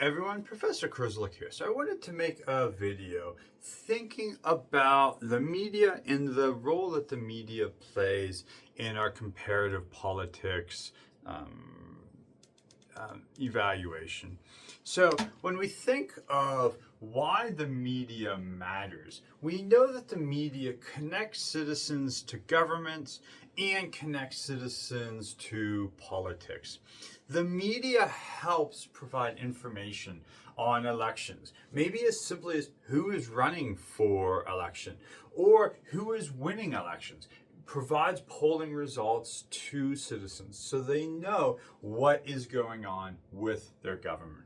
everyone, Professor Kurzlik here. So I wanted to make a video thinking about the media and the role that the media plays in our comparative politics evaluation. So when we think of why the media matters, we know that the media connects citizens to governments and connects citizens to politics. The media helps provide information on elections, maybe as simply as who is running for election or who is winning elections. Provides polling results to citizens so they know what is going on with their government.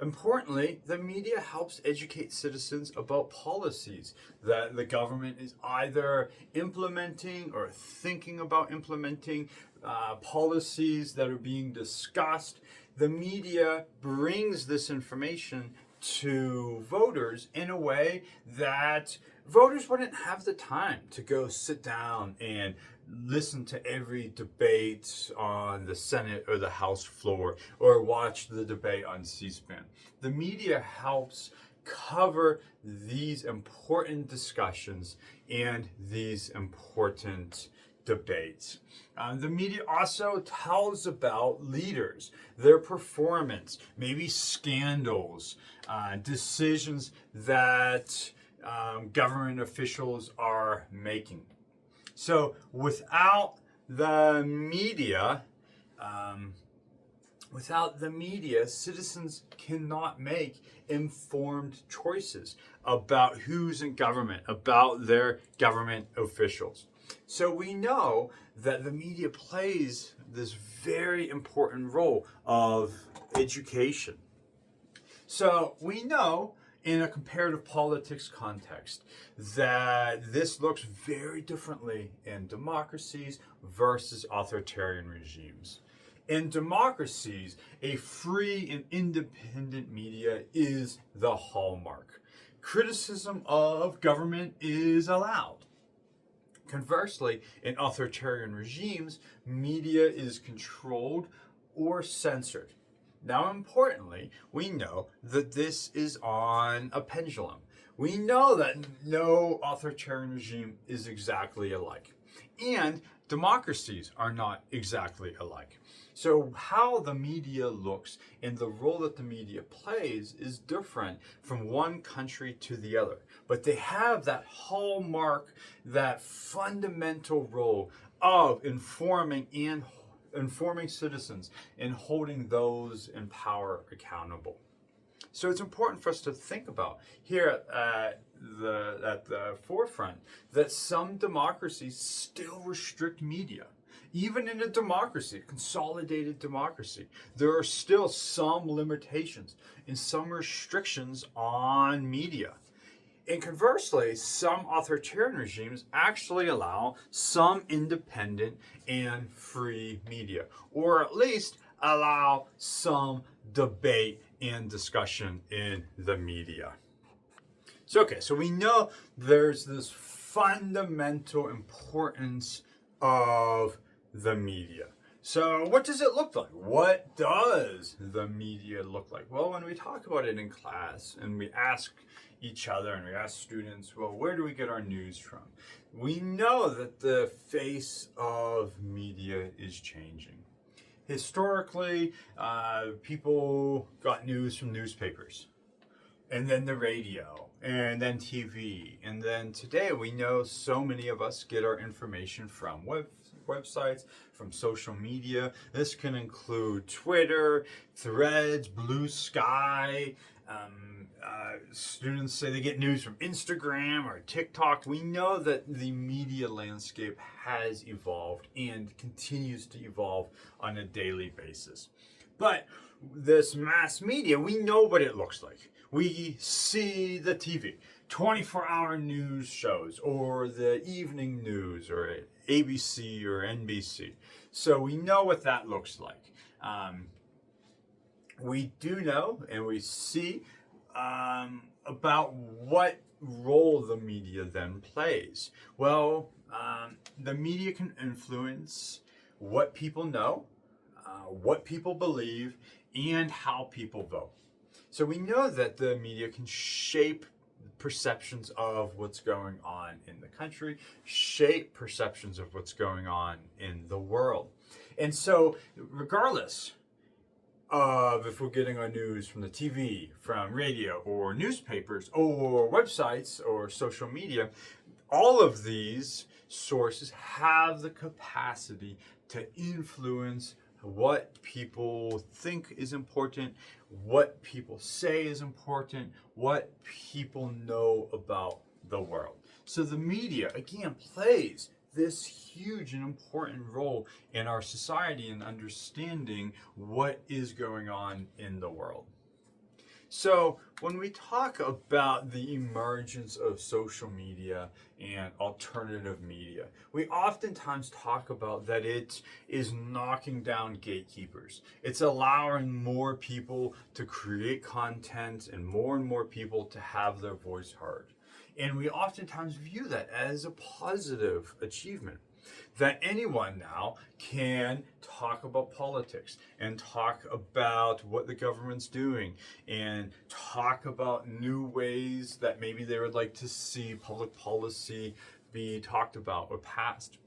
Importantly, the media helps educate citizens about policies that the government is either implementing or thinking about implementing, policies that are being discussed. The media brings this information to voters in a way that voters wouldn't have the time to go sit down and listen to every debate on the Senate or the House floor or watch the debate on C-SPAN. The media helps cover these important discussions and these important debates. The media also tells about leaders, their performance, maybe scandals, decisions that government officials are making. So without the media, citizens cannot make informed choices about who's in government, about their government officials. So we know that the media plays this very important role of education. So we know in a comparative politics context that this looks very differently in democracies versus authoritarian regimes. In democracies, a free and independent media is the hallmark. Criticism of government is allowed. Conversely, in authoritarian regimes, media is controlled or censored. Now, importantly, we know that this is on a pendulum. We know that no authoritarian regime is exactly alike. And democracies are not exactly alike. So how the media looks and the role that the media plays is different from one country to the other. But they have that hallmark, that fundamental role of informing citizens and holding those in power accountable. So it's important for us to think about here at the forefront that some democracies still restrict media. Even in a democracy, a consolidated democracy, there are still some limitations and some restrictions on media. And conversely, some authoritarian regimes actually allow some independent and free media, or at least allow some debate and discussion in the media. So we know there's this fundamental importance of the media. So what does it look like? What does the media look like? Well, when we talk about it in class and we ask each other and we ask students, well, where do we get our news from? We know that the face of media is changing. Historically, people got news from newspapers, and then the radio, and then TV, and then today we know so many of us get our information from websites, from social media. This can include Twitter, Threads, Blue Sky. Students say they get news from Instagram or TikTok. We know that the media landscape has evolved and continues to evolve on a daily basis. But this mass media, we know what it looks like. We see the TV, 24-hour news shows, or the evening news, or ABC or NBC. So we know what that looks like. We do know and we see about what role the media then plays. Well, the media can influence what people know, what people believe, and how people vote. So we know that the media can shape perceptions of what's going on in the country, shape perceptions of what's going on in the world. And so, regardless of if we're getting our news from the TV, from radio, or newspapers, or websites, or social media, all of these sources have the capacity to influence what people think is important, what people say is important, what people know about the world. So the media, again, plays this huge and important role in our society in understanding what is going on in the world. So when we talk about the emergence of social media and alternative media, we oftentimes talk about that it is knocking down gatekeepers. It's allowing more people to create content and more people to have their voice heard. And we oftentimes view that as a positive achievement. That anyone now can talk about politics and talk about what the government's doing and talk about new ways that maybe they would like to see public policy be talked about or passed.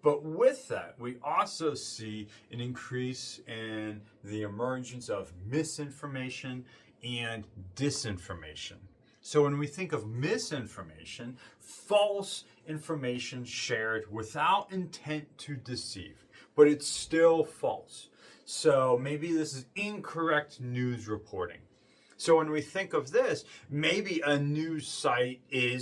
But with that, we also see an increase in the emergence of misinformation and disinformation. So when we think of misinformation, false information shared without intent to deceive, but it's still false. So maybe this is incorrect news reporting. So when we think of this, maybe a news site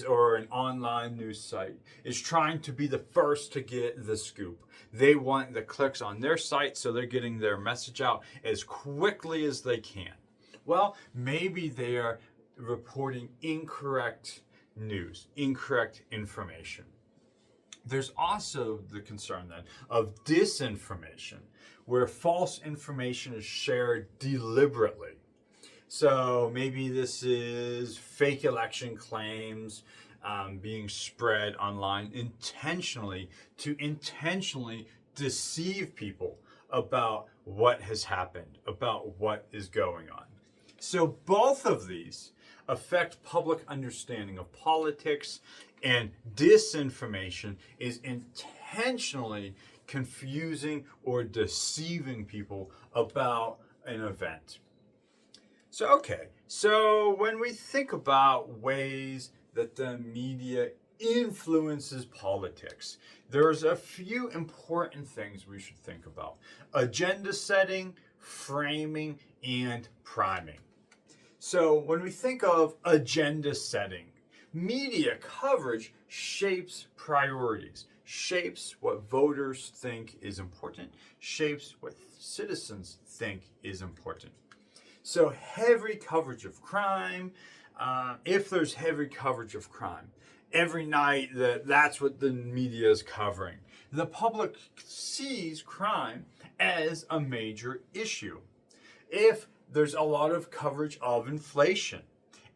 or an online news site is trying to be the first to get the scoop. They want the clicks on their site, so they're getting their message out as quickly as they can. Well, maybe they are reporting incorrect news, incorrect information. There's also the concern then of disinformation, where false information is shared deliberately. So maybe this is fake election claims being spread online intentionally to intentionally deceive people about what has happened, about what is going on. So both of these affect public understanding of politics, and disinformation is intentionally confusing or deceiving people about an event. So when we think about ways that the media influences politics, there's a few important things we should think about: agenda setting, framing, and priming. So when we think of agenda setting, media coverage shapes priorities, shapes what voters think is important, shapes what citizens think is important. So heavy coverage of crime, if there's heavy coverage of crime, every night that's what the media is covering. The public sees crime as a major issue. If there's a lot of coverage of inflation,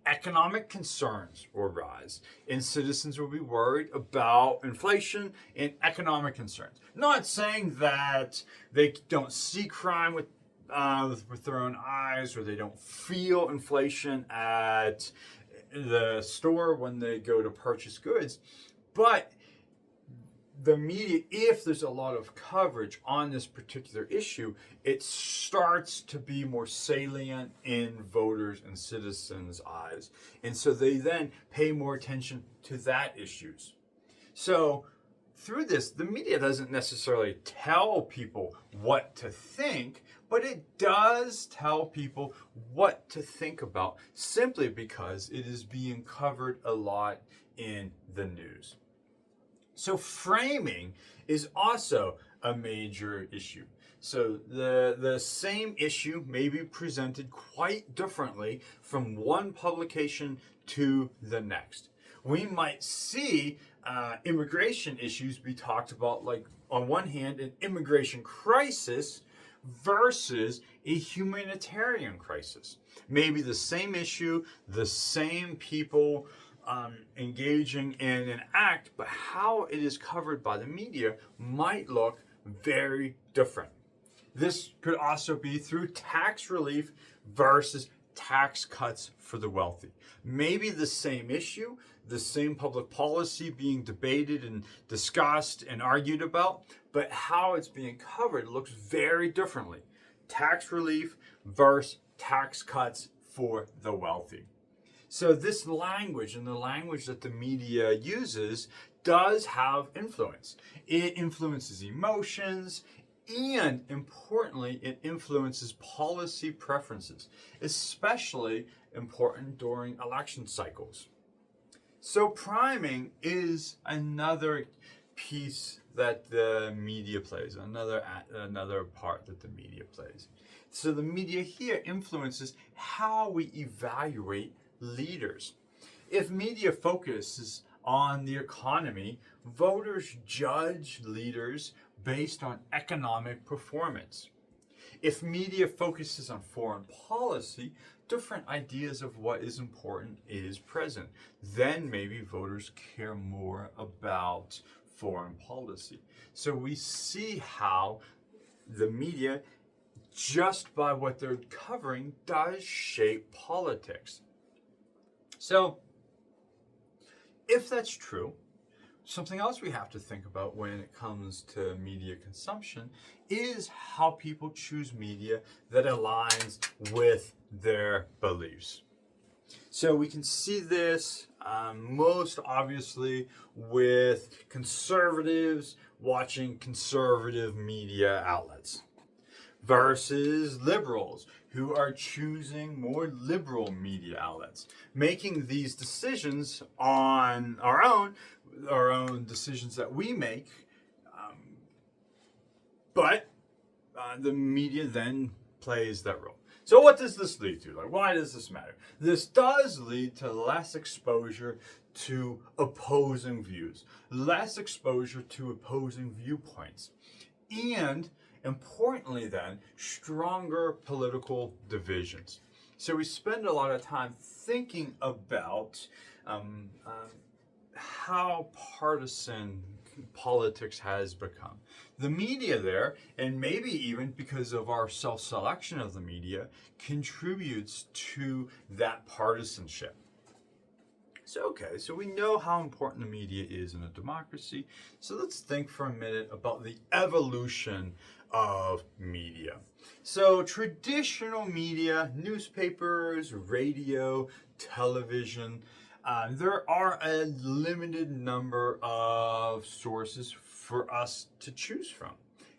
economic concerns will rise, and citizens will be worried about inflation and economic concerns. Not saying that they don't see crime with their own eyes, or they don't feel inflation at the store when they go to purchase goods, but the media, if there's a lot of coverage on this particular issue, it starts to be more salient in voters and citizens' eyes. And so they then pay more attention to that issues. So through this, the media doesn't necessarily tell people what to think, but it does tell people what to think about, simply because it is being covered a lot in the news. So framing is also a major issue. So the same issue may be presented quite differently from one publication to the next. We might see immigration issues be talked about, like on one hand, an immigration crisis versus a humanitarian crisis. Maybe the same issue, the same people engaging in an act, but how it is covered by the media might look very different. This could also be through tax relief versus tax cuts for the wealthy. Maybe the same issue, the same public policy being debated and discussed and argued about, but how it's being covered looks very differently. Tax relief versus tax cuts for the wealthy. So this language and the language that the media uses does have influence. It influences emotions, and importantly, it influences policy preferences, especially important during election cycles. So priming is another piece that the media plays, another part that the media plays. So the media here influences how we evaluate leaders. If media focuses on the economy, voters judge leaders based on economic performance. If media focuses on foreign policy, different ideas of what is important is present. Then maybe voters care more about foreign policy. So we see how the media, just by what they're covering, does shape politics. So if that's true, something else we have to think about when it comes to media consumption is how people choose media that aligns with their beliefs. So we can see this most obviously with conservatives watching conservative media outlets versus liberals who are choosing more liberal media outlets, making these decisions on our own decisions that we make, but the media then plays that role. So what does this lead to? Like, why does this matter? This does lead to less exposure to opposing views, less exposure to opposing viewpoints, and importantly then, stronger political divisions. So we spend a lot of time thinking about how partisan politics has become. The media there, and maybe even because of our self-selection of the media, contributes to that partisanship. So we know how important the media is in a democracy. So let's think for a minute about the evolution of media. So traditional media, newspapers, radio, television, there are a limited number of sources for us to choose from.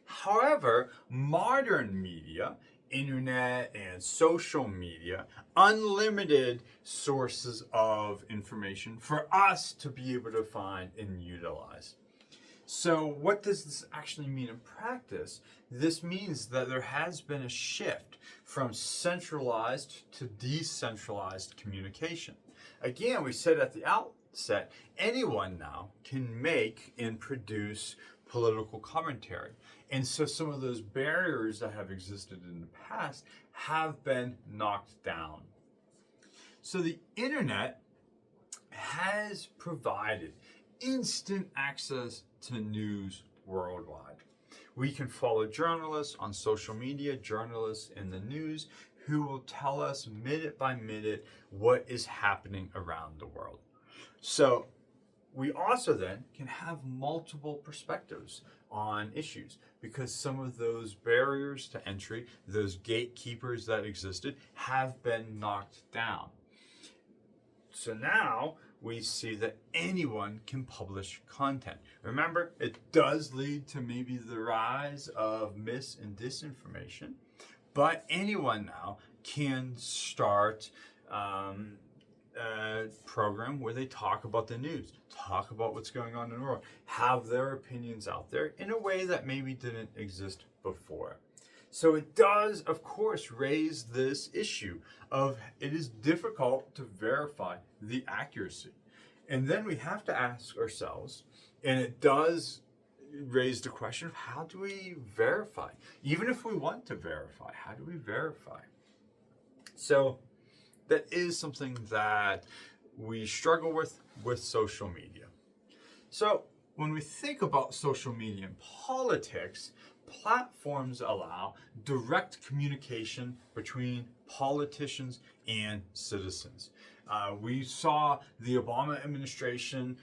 However, modern media, internet and social media, unlimited sources of information for us to be able to find and utilize. So what does this actually mean in practice? This means that there has been a shift from centralized to decentralized communication. Again, we said at the outset, anyone now can make and produce political commentary. And so some of those barriers that have existed in the past have been knocked down. So the internet has provided instant access to news worldwide. We can follow journalists on social media, journalists in the news, who will tell us minute by minute what is happening around the world. So we also then can have multiple perspectives on issues because some of those barriers to entry, those gatekeepers that existed, have been knocked down. So now we see that anyone can publish content. Remember, it does lead to maybe the rise of mis and disinformation, but anyone now can start a program where they talk about the news, talk about what's going on in the world, have their opinions out there in a way that maybe didn't exist before. So it does, of course, raise this issue of it is difficult to verify the accuracy. And then we have to ask ourselves, and it does raise the question of how do we verify? Even if we want to verify, how do we verify? So that is something that we struggle with social media. So when we think about social media and politics, platforms allow direct communication between politicians and citizens. We saw the Obama administration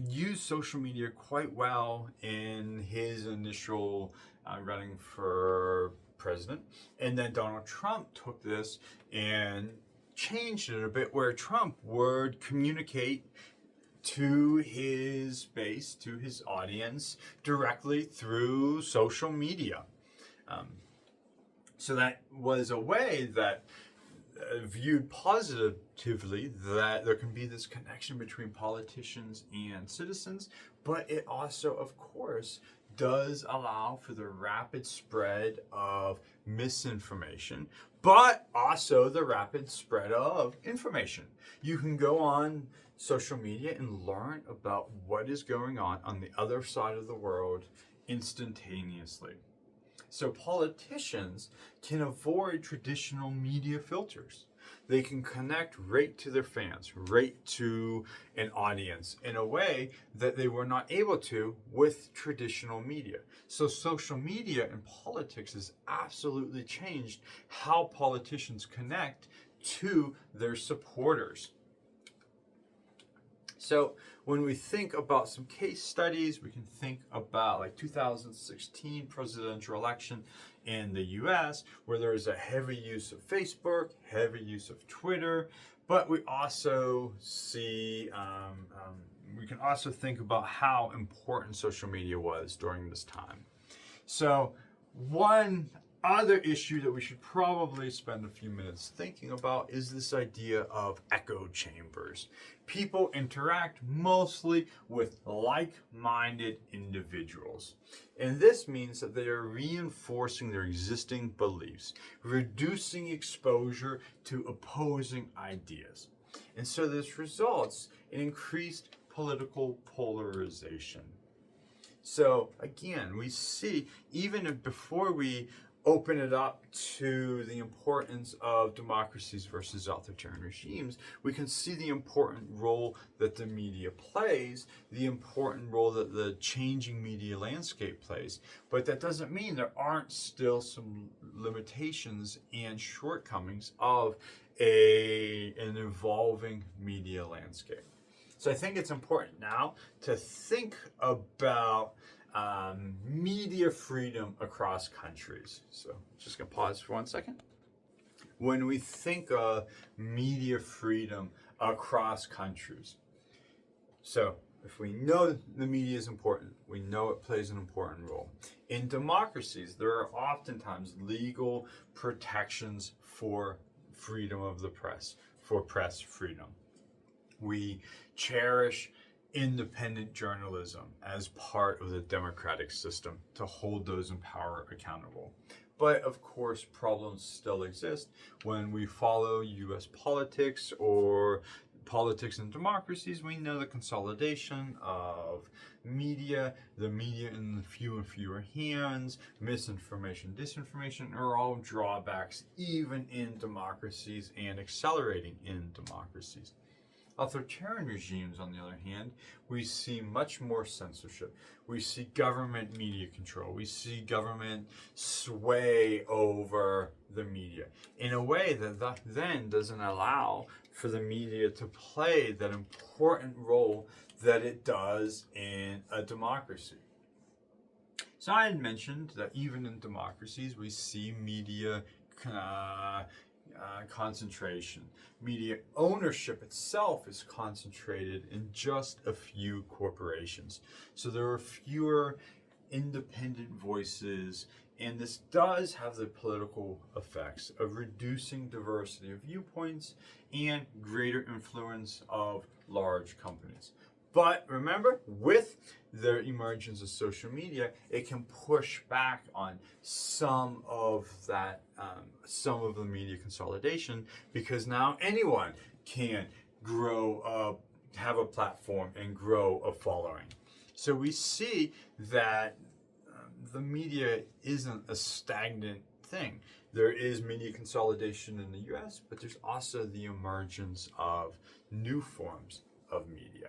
use social media quite well in his initial running for president. And then Donald Trump took this and changed it a bit, where Trump would communicate to his base, to his audience, directly through social media. So that was a way that viewed positively that there can be this connection between politicians and citizens, but it also, of course, does allow for the rapid spread of misinformation, but also the rapid spread of information. You can go on social media and learn about what is going on the other side of the world instantaneously. So politicians can avoid traditional media filters. They can connect right to their fans, right to an audience in a way that they were not able to with traditional media. So social media and politics has absolutely changed how politicians connect to their supporters. So when we think about some case studies, we can think about like 2016 presidential election in the US, where there is a heavy use of Facebook, heavy use of Twitter, but we also see, we can also think about how important social media was during this time. So one other issue that we should probably spend a few minutes thinking about is this idea of echo chambers. People interact mostly with like-minded individuals. And this means that they are reinforcing their existing beliefs, reducing exposure to opposing ideas. And so this results in increased political polarization. So again, we see, even before we open it up to the importance of democracies versus authoritarian regimes, we can see the important role that the media plays, the important role that the changing media landscape plays. But that doesn't mean there aren't still some limitations and shortcomings of an evolving media landscape. So I think it's important now to think about media freedom across countries. So just gonna pause for 1 second. When we think of media freedom across countries, so if we know the media is important, we know it plays an important role. In democracies, there are oftentimes legal protections for freedom of the press, for press freedom. We cherish independent journalism as part of the democratic system to hold those in power accountable. But of course, problems still exist when we follow US politics or politics and democracies. We know the consolidation of media, the media in fewer and fewer hands, misinformation, disinformation are all drawbacks even in democracies and accelerating in democracies. Authoritarian regimes, on the other hand, we see much more censorship. We see government media control. We see government sway over the media in a way that then doesn't allow for the media to play that important role that it does in a democracy. So I had mentioned that even in democracies, we see media concentration. Media ownership itself is concentrated in just a few corporations. So there are fewer independent voices, and this does have the political effects of reducing diversity of viewpoints and greater influence of large companies. But remember, with the emergence of social media, it can push back on some of that, some of the media consolidation, because now anyone can grow up, have a platform, and grow a following. So we see that the media isn't a stagnant thing. There is media consolidation in the US, but there's also the emergence of new forms of media.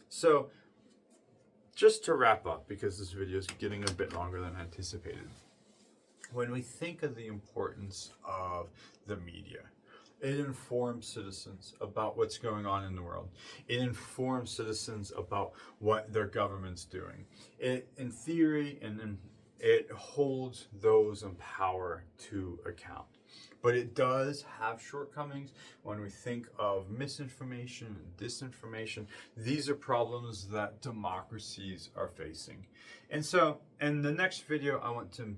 So just to wrap up, because this video is getting a bit longer than anticipated, when we think of the importance of the media, it informs citizens about what's going on in the world. It informs citizens about what their government's doing. It, in theory, it holds those in power to account. But it does have shortcomings when we think of misinformation and disinformation. These are problems that democracies are facing. And so, in the next video, I want to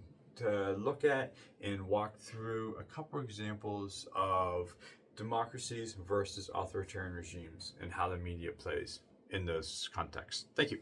look at and walk through a couple examples of democracies versus authoritarian regimes and how the media plays in those contexts. Thank you.